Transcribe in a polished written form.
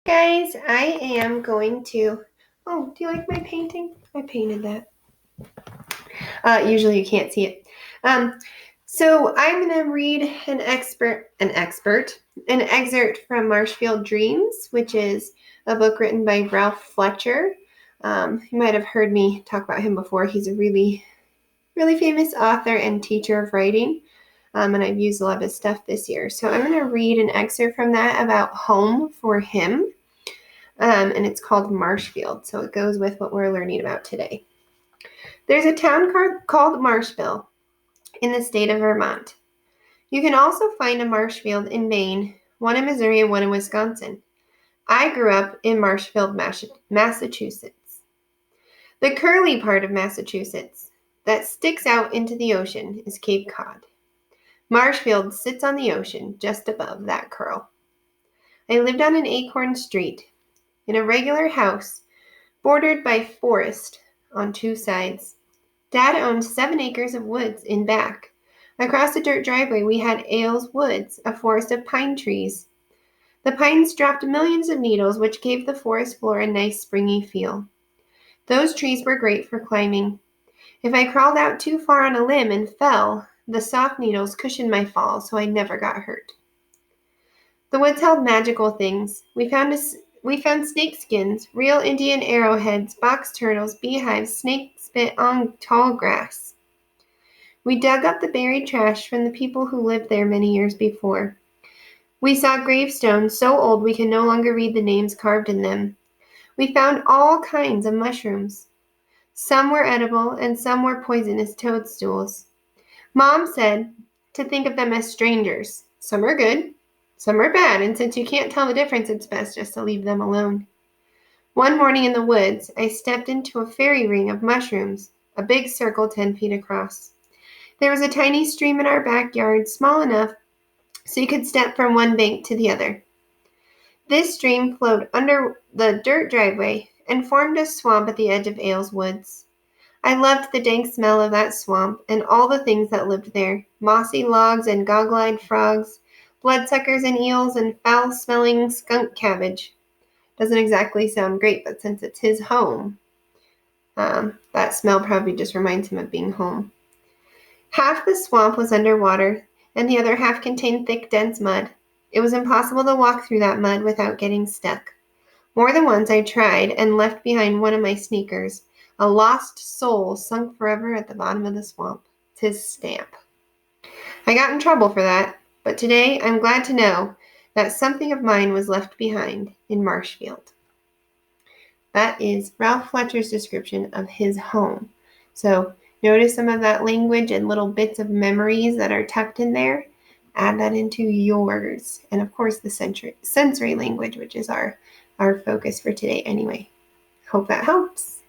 Guys, I am going to, do you like my painting? I painted that. Usually you can't see it. So I'm going to read an excerpt from Marshfield Dreams, which is a book written by Ralph Fletcher. You might have heard me talk about him before. He's a really, really famous author and teacher of writing. And I've used a lot of his stuff this year. So I'm going to read an excerpt from that about home for him. And it's called Marshfield, so it goes with what we're learning about today. There's a town called Marshfield in the state of Vermont. You can also find a Marshfield in Maine, one in Missouri, and one in Wisconsin. I grew up in Marshfield, Massachusetts. The curly part of Massachusetts that sticks out into the ocean is Cape Cod. Marshfield sits on the ocean just above that curl. I lived on an acorn street in a regular house bordered by forest on two sides. Dad owned 7 acres of woods in back. Across the dirt driveway we had Ailes Woods, a forest of pine trees. The pines dropped millions of needles, which gave the forest floor a nice springy feel. Those trees were great for climbing. If I crawled out too far on a limb and fell, the soft needles cushioned my fall, so I never got hurt. The woods held magical things. We found snake skins, real Indian arrowheads, box turtles, beehives, snake spit on tall grass. We dug up the buried trash from the people who lived there many years before. We saw gravestones so old we can no longer read the names carved in them. We found all kinds of mushrooms. Some were edible and some were poisonous toadstools. Mom said to think of them as strangers. Some are good, some are bad, and since you can't tell the difference, it's best just to leave them alone. One morning in the woods, I stepped into a fairy ring of mushrooms, a big circle 10 feet across. There was a tiny stream in our backyard, small enough so you could step from one bank to the other. This stream flowed under the dirt driveway and formed a swamp at the edge of Ailes Woods. I loved the dank smell of that swamp and all the things that lived there, mossy logs and goggle-eyed frogs, bloodsuckers and eels, and foul-smelling skunk cabbage. Doesn't exactly sound great, but since it's his home, that smell probably just reminds him of being home. Half the swamp was underwater, and the other half contained thick, dense mud. It was impossible to walk through that mud without getting stuck. More than once I tried and left behind one of my sneakers. A lost soul sunk forever at the bottom of the swamp. It's his stamp. I got in trouble for that, but today I'm glad to know that something of mine was left behind in Marshfield. That is Ralph Fletcher's description of his home. So notice some of that language and little bits of memories that are tucked in there. Add that into yours. And of course the sensory language, which is our focus for today anyway. Hope that helps.